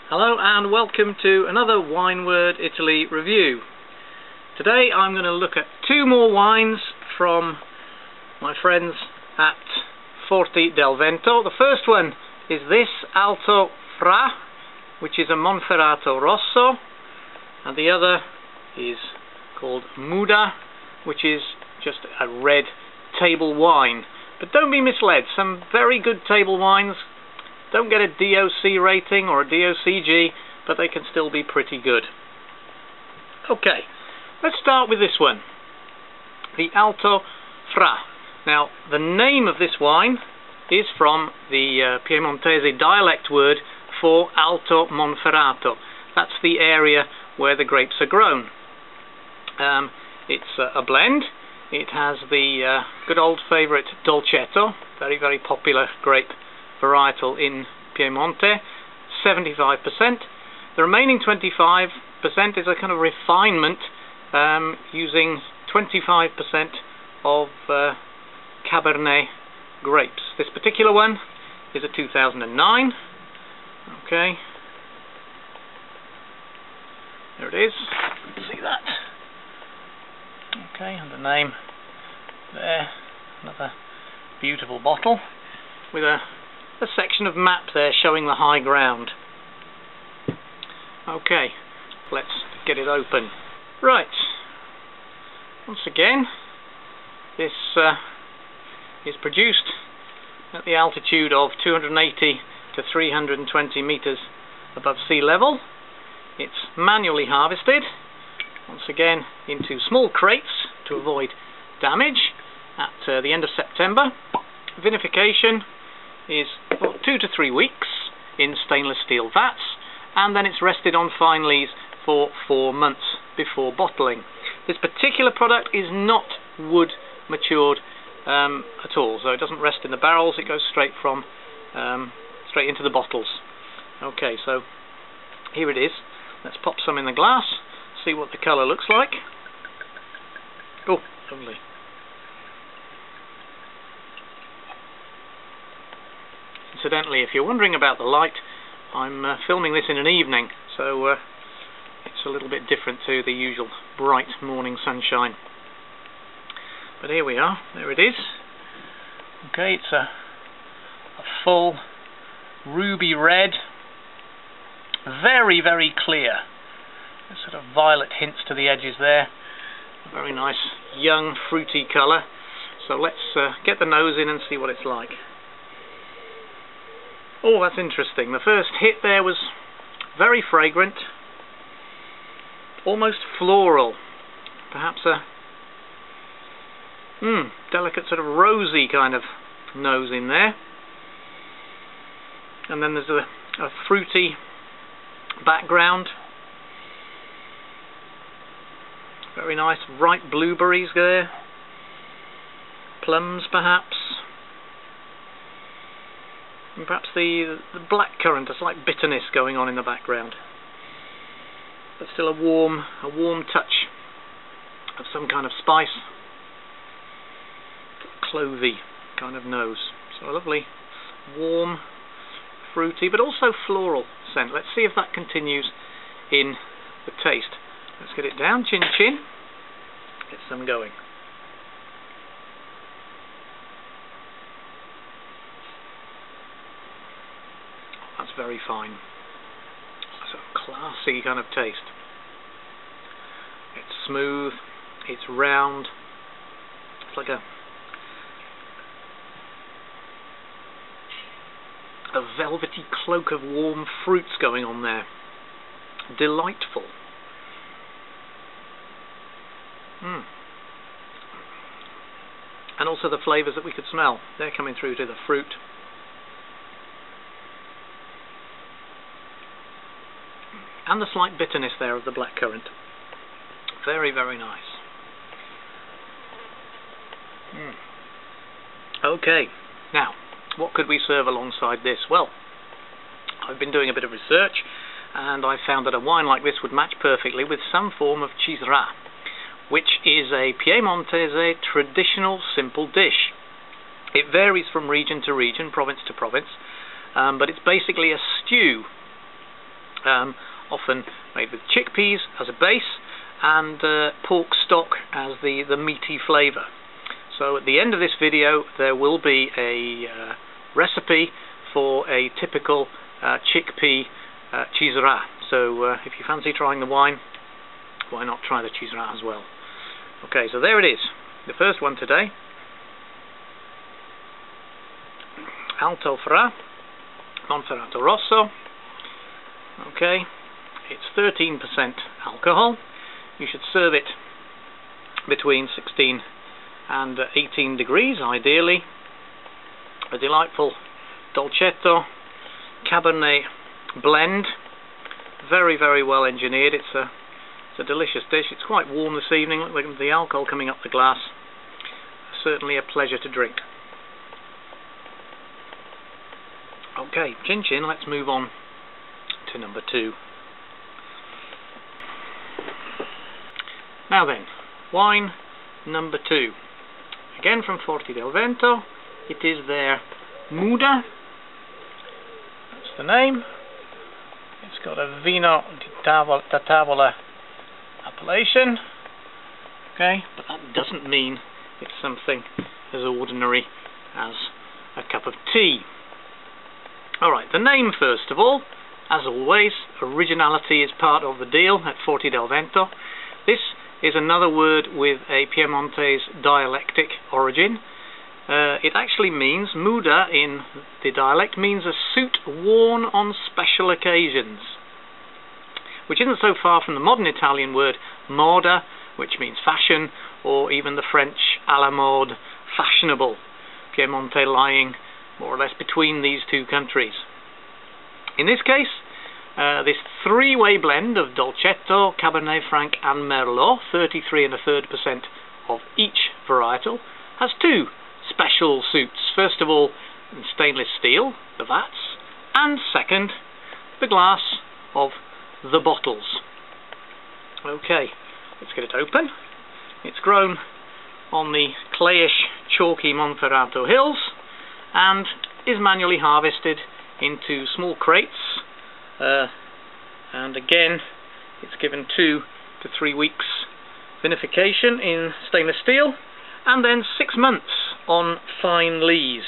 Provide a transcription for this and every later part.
Hello and welcome to another Wine Word Italy review. Today I'm going to look at two more wines from my friends at Forti del Vento. The first one is this Alto Fra, which is a Monferrato Rosso, and the other is called Muda, which is just a red table wine. But don't be misled, some very good table wines don't get a DOC rating or a DOCG, but they can still be pretty good. Okay, let's start with this one, the Alto Fra. Now, the name of this wine is from the Piemontese dialect word for Alto Monferrato. That's the area where the grapes are grown. It's a blend. It has the good old favourite Dolcetto, very, very popular grape varietal in Piemonte, 75%. The remaining 25% is a kind of refinement using 25% of Cabernet grapes. This particular one is a 2009. Okay, there it is. See that? Okay, and the name there. Another beautiful bottle with a section of map there showing the high ground. Okay, let's get it open. Right, once again, this is produced at the altitude of 280 to 320 meters above sea level. It's manually harvested, once again into small crates to avoid damage at the end of September. Vinification is 2 to 3 weeks in stainless steel vats, and then it's rested on fine lees for 4 months before bottling. This particular product is not wood matured at all, so it doesn't rest in the barrels, it goes straight into the bottles. Okay, so here it is. Let's pop some in the glass, see what the colour looks like. Oh, lovely. Incidentally, if you're wondering about the light, I'm filming this in an evening, so it's a little bit different to the usual bright morning sunshine. But here we are, there it is. Okay, it's a full ruby red, very, very clear. There's sort of violet hints to the edges there. A very nice young fruity colour. So let's get the nose in and see what it's like. Oh, that's interesting. The first hit there was very fragrant, almost floral, perhaps a delicate sort of rosy kind of nose in there. And then there's a fruity background. Very nice ripe blueberries there. Plums perhaps. And perhaps the blackcurrant, a slight bitterness going on in the background. But still a warm touch of some kind of spice. Clovey kind of nose. So a lovely warm, fruity, but also floral scent. Let's see if that continues in the taste. Let's get it down, chin chin. Get some going. That's very fine. It's a classy kind of taste. It's smooth, it's round, it's like a velvety cloak of warm fruits going on there. Delightful. And also the flavours that we could smell, they're coming through to the fruit. And the slight bitterness there of the blackcurrant. Very, very nice. Okay, now, what could we serve alongside this? Well, I've been doing a bit of research, and I found that a wine like this would match perfectly with some form of Cirà, which is a Piemontese traditional simple dish. It varies from region to region, province to province, but it's basically a stew often made with chickpeas as a base and pork stock as the meaty flavour. So at the end of this video there will be a recipe for a typical chickpea Chisara. So if you fancy trying the wine, why not try the Chisara as well? Okay, so there it is, the first one today. Alto Fra, Monferrato Rosso. Okay, it's 13% alcohol. You should serve it between 16 and 18 degrees, ideally. A delightful Dolcetto Cabernet blend, very, very well engineered. It's a delicious dish. It's quite warm this evening. Look at the alcohol coming up the glass. Certainly a pleasure to drink. Okay, Chin Chin, let's move on to number 2. Now then, wine number 2. Again from Forti del Vento. It is their Muda. That's the name. It's got a Vino da Tavola appellation. Okay, but that doesn't mean it's something as ordinary as a cup of tea. Alright, the name first of all. As always, originality is part of the deal at Forti del Vento. This is another word with a Piemontese dialectic origin. It actually means, Muda in the dialect means a suit worn on special occasions, which isn't so far from the modern Italian word moda, which means fashion, or even the French à la mode, fashionable. Piemonte lying more or less between these two countries. In this case, this three-way blend of Dolcetto, Cabernet Franc and Merlot, 33 1/3% of each varietal, has two special suits. First of all, in stainless steel, the vats, and second, the glass of the bottles. Okay, let's get it open. It's grown on the clayish, chalky Monferrato hills and is manually harvested into small crates, and again it's given 2 to 3 weeks vinification in stainless steel and then 6 months on fine lees.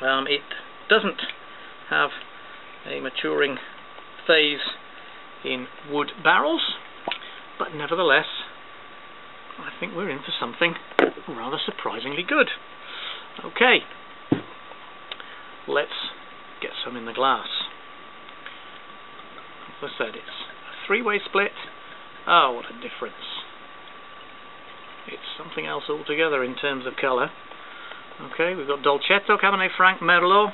It doesn't have a maturing phase in wood barrels, but nevertheless I think we're in for something rather surprisingly good. Okay, let's get some in the glass. As I said, it's a 3-way split. Oh, what a difference. It's something else altogether in terms of colour. Okay, we've got Dolcetto, Cabernet Franc, Merlot,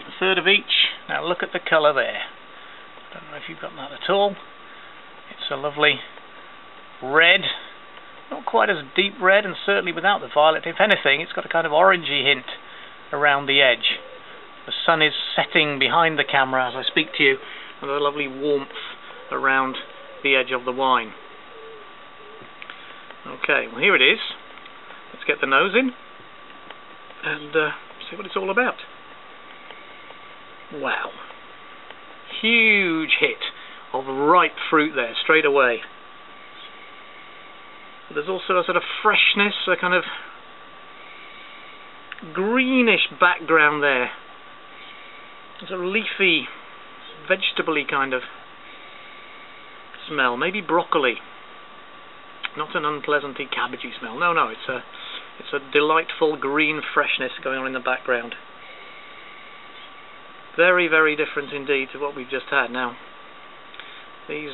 a third of each. Now look at the colour there. I don't know if you've got that at all. It's a lovely red, not quite as deep red, and certainly without the violet. If anything, it's got a kind of orangey hint around the edge. The sun is setting behind the camera as I speak to you, and a lovely warmth around the edge of the wine. Okay, well here it is. Let's get the nose in and see what it's all about. Wow. Huge hit of ripe fruit there straight away. But there's also a sort of freshness, a kind of greenish background there. There's a leafy, vegetable-y kind of smell, maybe broccoli. Not an unpleasantly cabbagey smell. No, it's a delightful green freshness going on in the background. Very, very different indeed to what we've just had. Now, these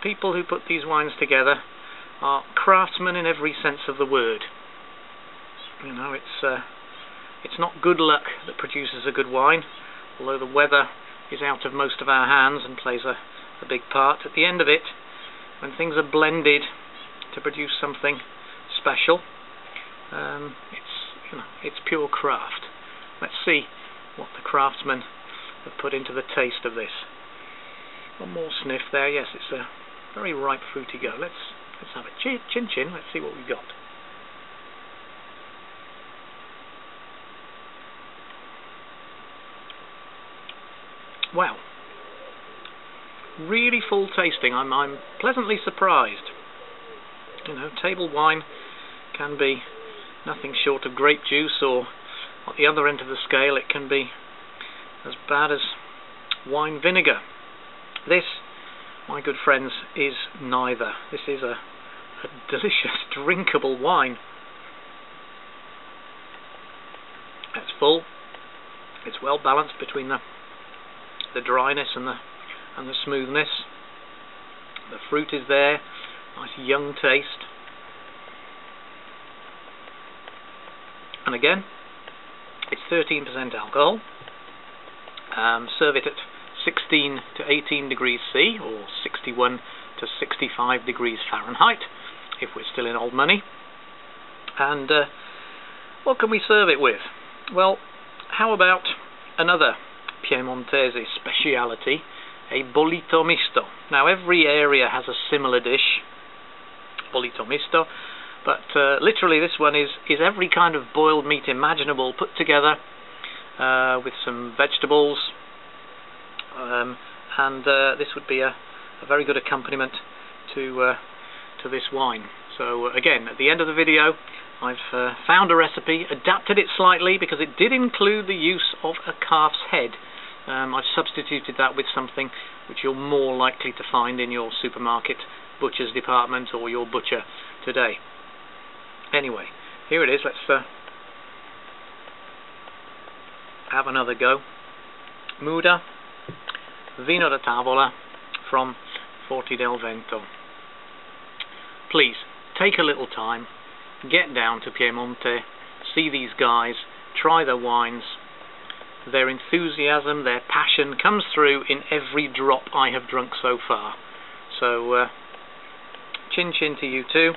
people who put these wines together are craftsmen in every sense of the word. You know, it's not good luck that produces a good wine, although the weather is out of most of our hands and plays a big part. At the end of it, when things are blended to produce something special, it's pure craft. Let's see what the craftsmen have put into the taste of this. One more sniff there. Yes, it's a very ripe fruity go. Let's have a chin chin. Let's see what we've got. wow, really full tasting. I'm pleasantly surprised. You know, table wine can be nothing short of grape juice, or at the other end of the scale it can be as bad as wine vinegar. This, my good friends, is neither. This is a delicious, drinkable wine. It's full. It's well balanced between the dryness and the smoothness. The fruit is there, nice young taste. And again, it's 13% alcohol. Serve it at 16 to 18 degrees C, or 61 to 65 degrees Fahrenheit, if we're still in old money. And what can we serve it with? Well, how about another Piemontese speciality, a bollito misto. Now, every area has a similar dish, bollito misto, but literally this one is every kind of boiled meat imaginable put together with some vegetables, and this would be a very good accompaniment to this wine. So again, at the end of the video, I've found a recipe, adapted it slightly because it did include the use of a calf's head. I've substituted that with something which you're more likely to find in your supermarket butcher's department or your butcher today. Anyway, here it is. Let's have another go. Muda Vino da Tavola from Forti del Vento. Please, take a little time, get down to Piemonte, see these guys, try their wines. Their enthusiasm, their passion comes through in every drop I have drunk so far. So, chin chin to you too,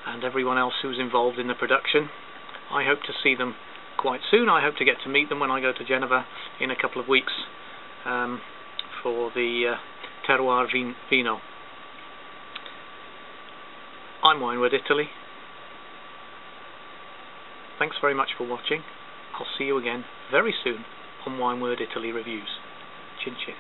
and everyone else who's involved in the production. I hope to see them quite soon. I hope to get to meet them when I go to Genova in a couple of weeks for the Terroir Vino. I'm Wineword Italy. Thanks very much for watching. I'll see you again very soon on Wineword Italy Reviews. Chin chin.